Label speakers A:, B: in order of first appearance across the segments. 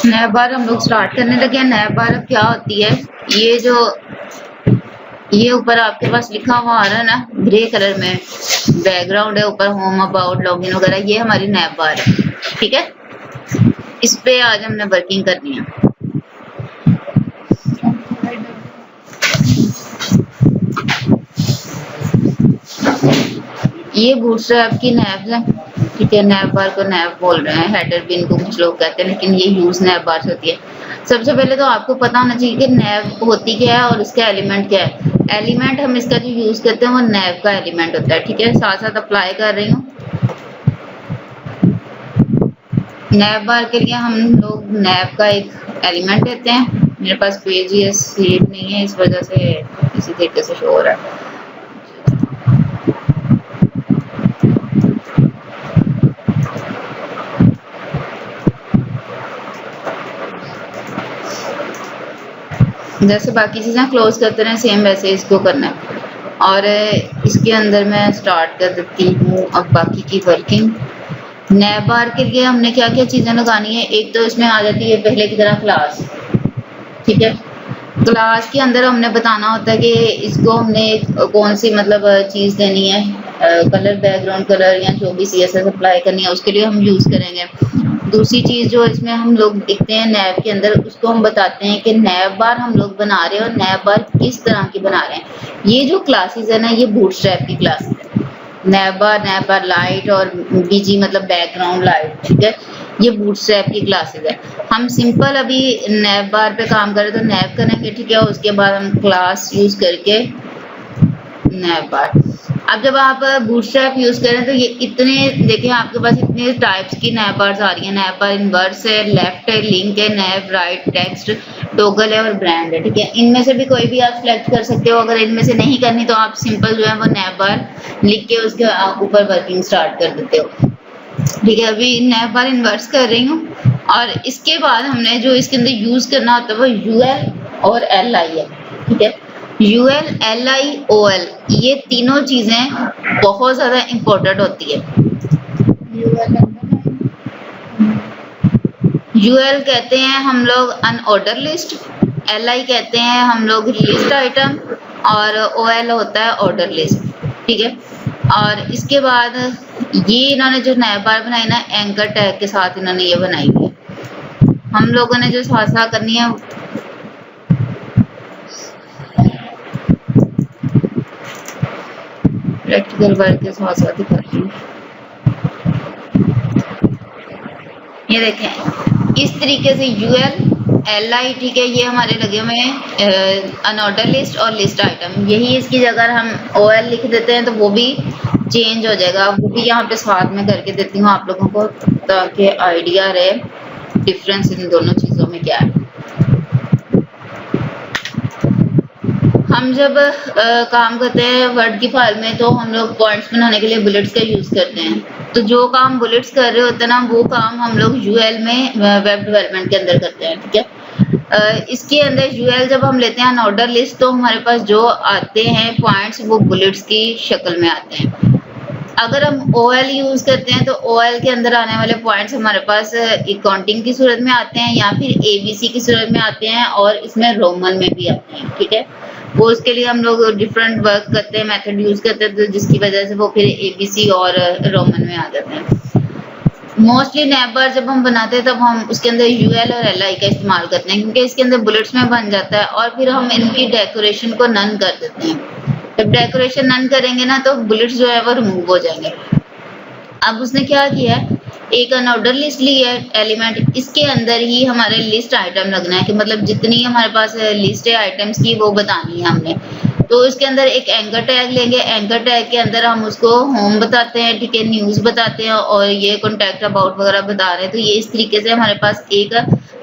A: नैब बार हम लोग स्टार्ट करने लगे। नैब बार अब क्या होती है, ये ऊपर आपके पास लिखा हुआ आ रहा है ना ग्रे कलर में, बैकग्राउंड है ऊपर, होम अबाउट लॉगिन वगैरह, ये हमारी नैब बार है। ठीक है, इस पे आज हमने वर्किंग करनी है। ये बूटस्ट्रैप की नैब्स है। ठीक है, नैब बार को नैब बोल रहे हैं, हेडर भी इनको कुछ लोग कहते हैं, लेकिन ये यूज नैब बार से होती है। सबसे पहले तो आपको पता होना चाहिए कि नैब होती क्या है और इसका एलिमेंट क्या है। एलिमेंट हम इसका जो यूज करते हैं वो नैब का एलिमेंट होता है। ठीक है, साथ साथ अप्लाई कर रही हूँ। नैब बार के लिए हम लोग नैब का एक एलिमेंट देते हैं। मेरे पास पेज या स्लीप नहीं है, इस वजह से इसी तरीके से शो हो रहा है। जैसे बाकी चीजें क्लोज करते रहे, सेम वैसे इसको करना है। और इसके अंदर मैं स्टार्ट कर देती हूँ अब बाकी की वर्किंग। नैब बार के लिए हमने क्या क्या चीजें लगानी है। एक तो इसमें आ जाती है पहले की तरह क्लास। ठीक है, क्लास के अंदर हमने बताना होता है कि इसको हमने कौन सी मतलब चीज देनी है, कलर, बैकग्राउंड कलर या जो भी CSS अप्लाई करनी है उसके लिए हम यूज करेंगे। दूसरी चीज जो इसमें हम लोग लिखते हैं नैब के अंदर, उसको हम बताते हैं कि नैब बार हम लोग बना रहे हैं और नैब बार किस तरह की बना रहे हैं। ये जो क्लासेस है ना, ये बूटस्ट्रैप की क्लासेस है। नैब बार लाइट और BG मतलब बैकग्राउंड लाइट। ठीक है, ये बूटस्ट्रैप की क्लासेस है। हम सिंपल अभी नैब बार पे काम करें तो नैब करेंगे। ठीक है, उसके बाद हम क्लास यूज करके नैब बार। अब जब आप बूटस्ट्रैप यूज करें तो ये इतने देखें आपके पास इतने टाइप्स की नैब बार्स आ रही है। नैब बार इनवर्स है, लेफ्ट है, लिंक है, नैब राइट, टेक्स्ट, टॉगल है और ब्रांड है। ठीक है, इनमें से भी कोई भी आप सिलेक्ट कर सकते हो। अगर इनमें से नहीं करनी तो आप सिंपल जो है वो नैब बार लिख के उसके ऊपर वर्किंग स्टार्ट कर देते हो। ठीक है, अभी नैब बार इन्वर्स कर रही हूँ। और इसके बाद हमने जो इसके अंदर यूज करना होता है वो UL और LI है। ठीक है, UL, LI, OL ये तीनों चीजें बहुत ज्यादा इम्पोर्टेंट होती है। UL कहते हैं हम लोग अनऑर्डर लिस्ट, LI कहते हैं हम लोग लिस्ट आइटम और OL होता है ऑर्डर लिस्ट। ठीक है, और इसके बाद ये इन्होंने जो नैब बार बनाई ना, एंकर टैग के साथ इन्होंने ये बनाई है। हम लोगों ने जो साथ साथ करनी है प्रैक्टिकल वर्क के साथ साथ ही करती हूँ। ये देखें इस तरीके से UL, LI, ठीक है, ये हमारे लगे हुए हैं अनऑर्डर लिस्ट और लिस्ट आइटम। यही इसकी जगह हम OL लिख देते हैं तो वो भी चेंज हो जाएगा। वो भी यहाँ पे साथ में करके देती हूँ आप लोगों को ताकि आइडिया रहे डिफरेंस इन दोनों चीजों में क्या है। हम जब काम करते हैं वर्ड की फाइल में तो हम लोग पॉइंट्स बनाने के लिए बुलेट्स का यूज करते हैं। तो जो काम बुलेट्स कर रहे होते हैं ना, वो काम हम लोग UL में वेब डेवलपमेंट के अंदर करते हैं। ठीक है, इसके अंदर UL जब हम लेते हैं अनऑर्डर लिस्ट तो हमारे पास जो आते हैं पॉइंट्स वो बुलेट्स की शक्ल में आते हैं। अगर हम OL यूज करते हैं तो OL के अंदर आने वाले पॉइंट्स हमारे पास काउंटिंग की सूरत में आते हैं या फिर ABC की सूरत में आते हैं और इसमें रोमन में भी आते हैं। ठीक है, वो उसके लिए हम लोग डिफरेंट वर्क करते हैं, मेथड यूज करते हैं, तो जिसकी वजह से वो फिर ABC और रोमन में आ जाते हैं। मोस्टली नैब बार जब हम बनाते हैं तब हम उसके अंदर UL और LI का इस्तेमाल करते हैं क्योंकि इसके अंदर बुलेट्स में बन जाता है और फिर हम इनकी डेकोरेशन को नन कर देते हैं। जब डेकोरेशन नन करेंगे ना तो बुलेट्स जो है वो रिमूव हो जाएंगे। अब उसने क्या किया है, एक अनऑर्डर लिस्ट ली है एलिमेंट, इसके अंदर ही हमारे लिस्ट आइटम लगना है कि मतलब जितनी हमारे पास लिस्ट है आइटम्स की वो बतानी है हमने। तो इसके अंदर एक एंकर टैग लेंगे, एंकर टैग के अंदर हम उसको होम बताते हैं, ठीक है, न्यूज बताते हैं और ये कॉन्टैक्ट अबाउट वगैरह बता रहे हैं। तो ये इस तरीके से हमारे पास एक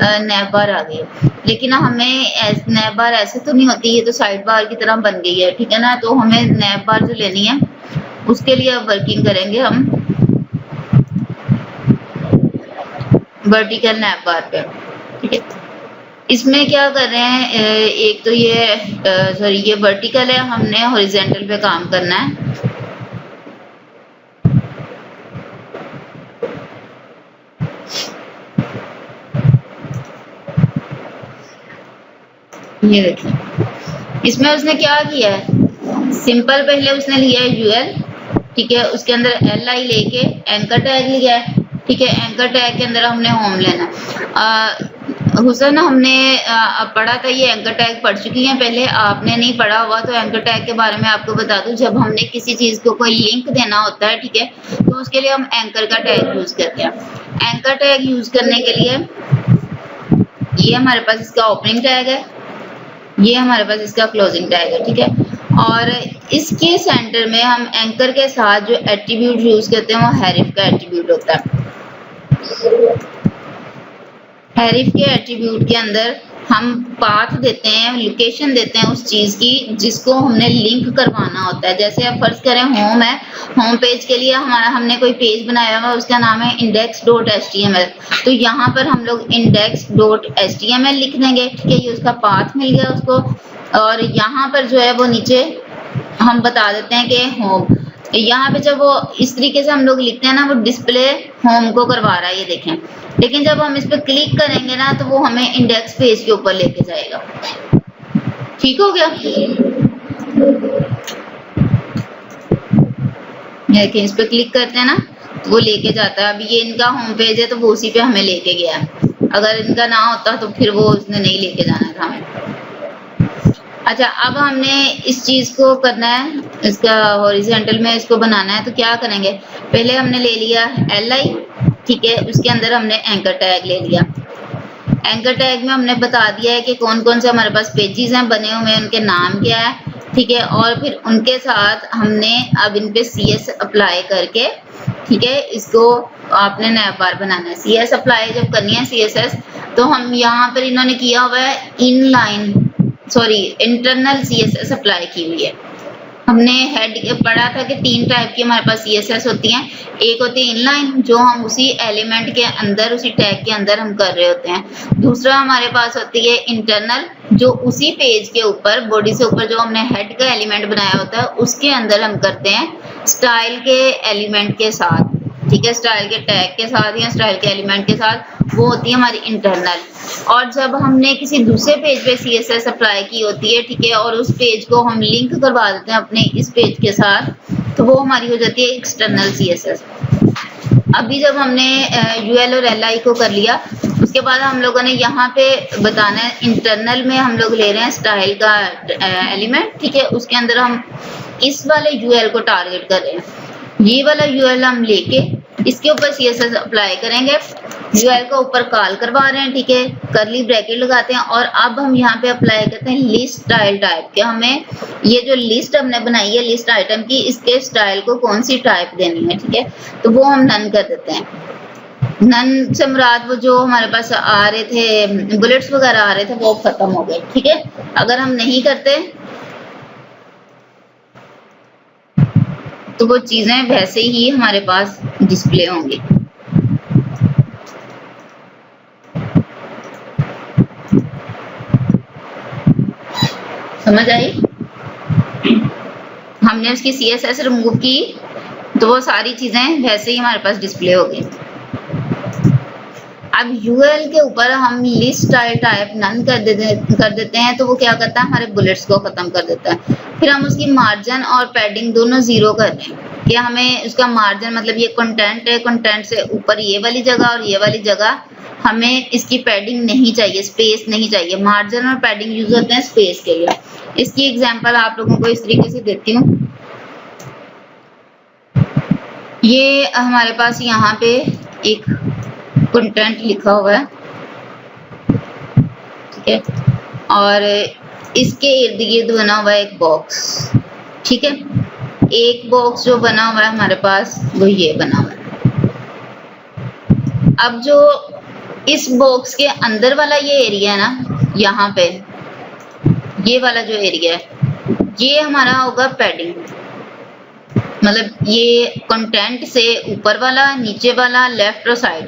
A: नैब बार आ गई। लेकिन हमें नैब बार ऐसे तो नहीं होती, ये तो साइड बार की तरह बन गई है। ठीक है ना, तो हमें नैब बार जो लेनी है उसके लिए अब वर्किंग करेंगे हम वर्टिकल नैब बार पे। ठीक है, इसमें क्या कर रहे हैं, एक तो ये सॉरी ये वर्टिकल है, हमने हॉरिजॉन्टल पे काम करना है। ये देखिए इसमें उसने क्या किया है, सिंपल पहले उसने लिया है यूएल, ठीक है, उसके अंदर एल आई लेके एंकर टैग लिया है, ठीक है, एंकर टैग के अंदर हमने होम लेना। हुसैन हमने पढ़ा था, ये एंकर टैग पढ़ चुकी हैं पहले, आपने नहीं पढ़ा हुआ तो एंकर टैग के बारे में आपको बता दूं। जब हमने किसी चीज को कोई लिंक देना होता है, ठीक है, तो उसके लिए हम एंकर का टैग यूज करते हैं। एंकर टैग यूज करने के लिए ये हमारे पास इसका ओपनिंग टैग है, ये हमारे पास इसका क्लोजिंग टैग है, ठीक है। और इसके सेंटर में हम एंकर के साथ जो एट्रीब्यूट यूज करते हैं वो हैरिफ का एट्रीब्यूट होता है। हैरिफ के एट्रीब्यूट के अंदर हम पाथ देते हैं, लोकेशन देते हैं उस चीज की जिसको हमने लिंक करवाना होता है। जैसे अब फर्ज करें होम है, होम पेज के लिए हमारा हमने कोई पेज बनाया हुआ, उसका नाम है index.html, तो यहाँ पर हम लोग index.html लिख देंगे, ठीक है, ये उसका पाथ मिल गया उसको। और यहाँ पर जो है वो नीचे हम बता देते हैं कि होम, यहाँ पे जब वो इस तरीके से हम लोग लिखते हैं ना, वो डिस्प्ले होम को करवा रहा है, ये देखें। लेकिन जब हम इस पर क्लिक करेंगे ना तो वो हमें इंडेक्स पेज के ऊपर लेके जाएगा। ठीक हो गया, देखिए इस पे क्लिक करते हैं ना तो वो लेके जाता है। अभी ये इनका होम पेज है तो वो उसी पे हमें लेके गया है, अगर इनका ना होता तो फिर वो उसने नहीं लेके जाना था हमें। अच्छा, अब हमने इस चीज को करना है, इसका हॉरिजॉन्टल में इसको बनाना है, तो क्या करेंगे, पहले हमने ले लिया li, ठीक है, उसके अंदर हमने एंकर टैग ले लिया। एंकर टैग में हमने बता दिया है कि कौन कौन से हमारे पास पेजेस हैं बने हुए, उनके नाम क्या है, ठीक है, और फिर उनके साथ हमने अब इन पे CS अप्लाई करके, ठीक है, इसको आपने नया बार बनाना है। CS अप्लाई जब करनी है CSS, तो हम यहाँ पर इन्होंने किया हुआ है इंटरनल CSS अप्लाई की हुई है। हमने हेड पढ़ा था कि 3 टाइप की हमारे पास CSS होती हैं। एक होती है इनलाइन, जो हम उसी एलिमेंट के अंदर, उसी टैग के अंदर हम कर रहे होते हैं। दूसरा हमारे पास होती है इंटरनल, जो उसी पेज के ऊपर, बॉडी से ऊपर जो हमने हेड का एलिमेंट बनाया होता है उसके अंदर हम करते हैं स्टाइल के एलिमेंट के साथ, ठीक है, स्टाइल के टैग के साथ या स्टाइल के एलिमेंट के साथ, वो होती है हमारी इंटरनल। और जब हमने किसी दूसरे पेज पे CSS अप्लाई की होती है, ठीक है, और उस पेज को हम लिंक करवा देते हैं अपने इस पेज के साथ, तो वो हमारी हो जाती है एक्सटर्नल CSS। अभी जब हमने UL और LI को कर लिया, उसके बाद हम लोगों ने यहाँ पे बताना है, इंटरनल में हम लोग ले रहे हैं स्टाइल का एलिमेंट, ठीक है, उसके अंदर हम इस वाले UL को टारगेट कर रहे हैं। ये वाला UL हम लेके इसके ऊपर CSS अप्लाई करेंगे, UL को ऊपर कॉल करवा रहे हैं, ठीक है, करली ब्रैकेट लगाते हैं, और अब हम यहाँ पे अप्लाई करते हैं लिस्ट स्टाइल टाइप के। हमें ये जो लिस्ट हमने बनाई है लिस्ट आइटम की, इसके स्टाइल को कौन सी टाइप देनी है, ठीक है, तो वो हम नन कर देते हैं। नन से मुराद वो जो हमारे पास आ रहे थे बुलेट्स वगैरह आ रहे थे वो खत्म हो गए, ठीक है। अगर हम नहीं करते तो वो चीजें वैसे ही हमारे पास डिस्प्ले होंगी। समझ आई? हमने उसकी CSS रिमूव की तो वो सारी चीजें वैसे ही हमारे पास डिस्प्ले होगी। अब UL के ऊपर हम लिस्ट स्टाइल टाइप नन कर देते हैं, तो वो क्या करता है, हमारे बुलेट्स को खत्म कर देता है। फिर हम उसकी मार्जिन और पैडिंग दोनों 0 कर दें कि हमें उसका मार्जिन, मतलब ये कंटेंट है, कंटेंट से ऊपर ये वाली जगह और ये वाली जगह हमें इसकी पैडिंग नहीं चाहिए, स्पेस नहीं चाहिए। मार्जिन और पैडिंग यूज होते हैं स्पेस के लिए। इसकी एग्जांपल आप लोगों को इस तरीके से देती हूँ। ये हमारे पास यहाँ पे एक कंटेंट लिखा हुआ है, ठीक है, और इसके इर्द गिर्द बना हुआ है एक बॉक्स, ठीक है। एक बॉक्स जो बना हुआ है हमारे पास वो ये बना हुआ है। अब जो इस बॉक्स के अंदर वाला ये एरिया है ना, यहाँ पे ये वाला जो एरिया है ये हमारा होगा पैडिंग, मतलब ये कंटेंट से ऊपर वाला, नीचे वाला, लेफ्ट और साइड,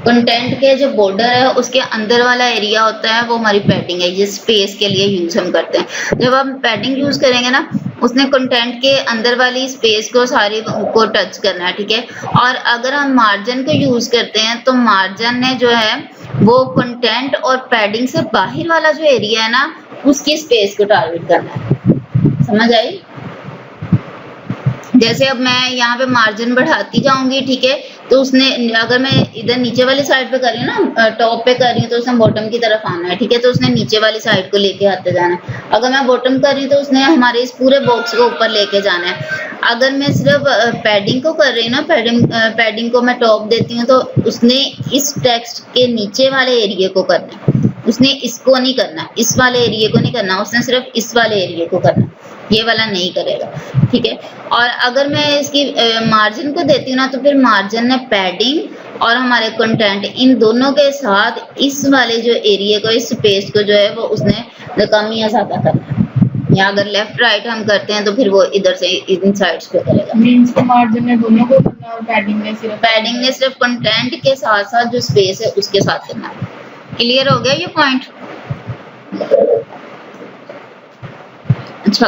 A: कंटेंट के जो बॉर्डर है उसके अंदर वाला एरिया होता है वो हमारी पैडिंग है, ये स्पेस के लिए यूज हम करते हैं। जब हम पैडिंग यूज करेंगे ना, उसने कंटेंट के अंदर वाली स्पेस को सारी को टच करना है, ठीक है। और अगर हम मार्जिन को यूज करते हैं तो मार्जिन ने जो है वो कंटेंट और पैडिंग से बाहर वाला जो एरिया है ना उसकी स्पेस को टारगेट करना है। समझ आई? जैसे अब मैं यहाँ पे मार्जिन बढ़ाती जाऊंगी, ठीक है, तो उसने अगर मैं इधर नीचे वाली साइड पे कर रही हूँ ना, टॉप पे कर रही हूँ, तो उसने बॉटम की तरफ आना है, ठीक है, तो उसने नीचे वाली साइड को लेके आते जाना है। अगर मैं बॉटम कर रही हूँ तो उसने हमारे इस पूरे बॉक्स को ऊपर लेके जाना है। अगर मैं सिर्फ पैडिंग को कर रही हूँ ना, पैडिंग को मैं टॉप देती हूँ, तो उसने इस टेक्स्ट के नीचे वाले एरिया को करना है, उसने इसको नहीं करना, इस वाले एरिया को नहीं करना, उसने सिर्फ इस वाले एरिया को करना, ये वाला नहीं करेगा, ठीक है। और अगर मैं इसकी मार्जिन को देती हूँ ना, तो फिर मार्जिन ने पैडिंग और हमारे कंटेंट इन दोनों के साथ इस वाले जो एरिया को, इस स्पेस को जो है वो उसने कम या ज्यादा करना है। या अगर लेफ्ट राइट हम करते हैं तो फिर वो इधर से इन साइड्स पे करेगा।
B: मींस के मार्जिन ने दोनों को करना और पैडिंग ने सिर्फ
A: कंटेंट के साथ साथ जो स्पेस है उसके साथ करना है। क्लियर हो गया ये पॉइंट? अच्छा,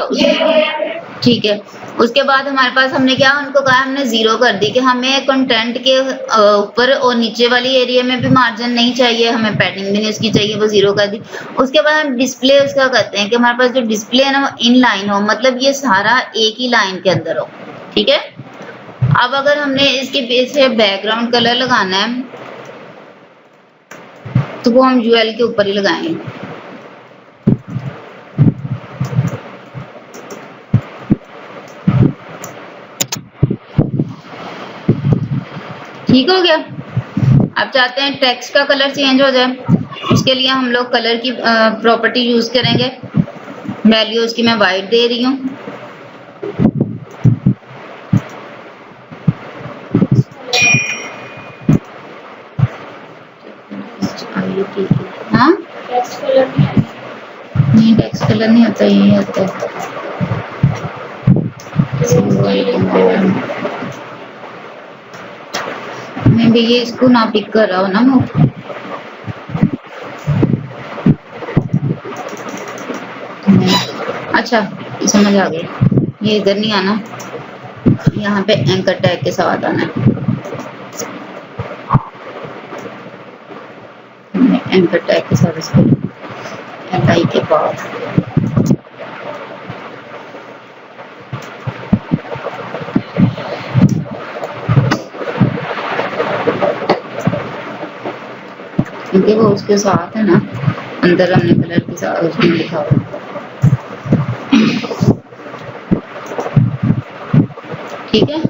A: ठीक है। उसके बाद हमारे पास हमने क्या उनको कहा, हमने जीरो कर दी कि हमें कंटेंट के ऊपर और नीचे वाली एरिया में भी मार्जिन नहीं चाहिए, हमें पैडिंग भी नहीं उसकी चाहिए, वो जीरो कर दी। उसके बाद हम डिस्प्ले उसका करते हैं कि हमारे पास जो डिस्प्ले है ना वो इन लाइन हो, मतलब ये सारा एक ही लाइन के अंदर हो, ठीक है। अब अगर हमने इसके बेस पे बैकग्राउंड कलर लगाना है तो वो हम यूएल के ऊपर ही लगाएंगे। ठीक हो गया। अब चाहते हैं टेक्स्ट का कलर चेंज हो जाए, उसके लिए हम लोग कलर की प्रॉपर्टी यूज करेंगे। वैल्यू उसकी मैं वाइट दे रही हूँ। हाँ, नहीं टेक्स्ट कलर नहीं आता, यही आता है। मैं भी ये इसको ना पिक कर रहा हूँ ना मैं। अच्छा, समझ आ गया। ये इधर नहीं आना, यहाँ पे एंकर टैग के साथ आना है। एंकर टैग के साथ इसको LI के बाद क्योंकि वो उसके साथ है ना, अंदर हमने कलर के साथ उसमें लिखा हुआ। ठीक है।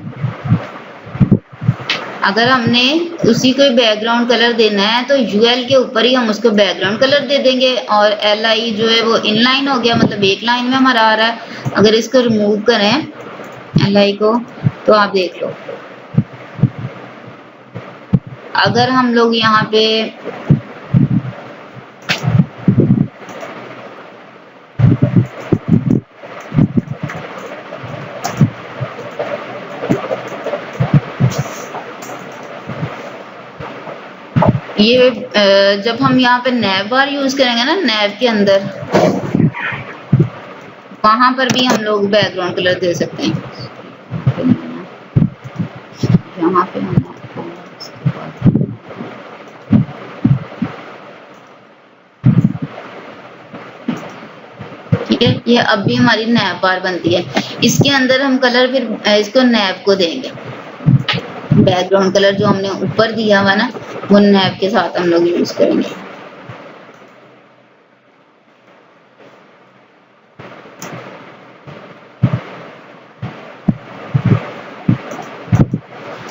A: अगर हमने उसी को बैकग्राउंड कलर देना है तो यूएल के ऊपर ही हम उसको बैकग्राउंड कलर दे देंगे, और LI जो है वो इनलाइन हो गया, मतलब एक लाइन में हमारा आ रहा है। अगर इसको रिमूव करें LI को तो आप देख लो, अगर हम लोग यहाँ पे ये जब हम यहाँ पे नैव बार यूज करेंगे ना, नैव के अंदर वहां पर भी हम लोग बैकग्राउंड कलर दे सकते हैं। यहाँ पे हम ठीक है, ये अब भी हमारी नैव बार बनती है। इसके अंदर हम कलर फिर इसको नैव को देंगे, बैकग्राउंड कलर जो हमने ऊपर दिया हुआ ना वो नैव के साथ हम लोग यूज करेंगे।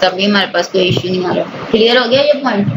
A: तभी हमारे पास कोई इश्यू नहीं आ रहा। क्लियर हो गया ये पॉइंट?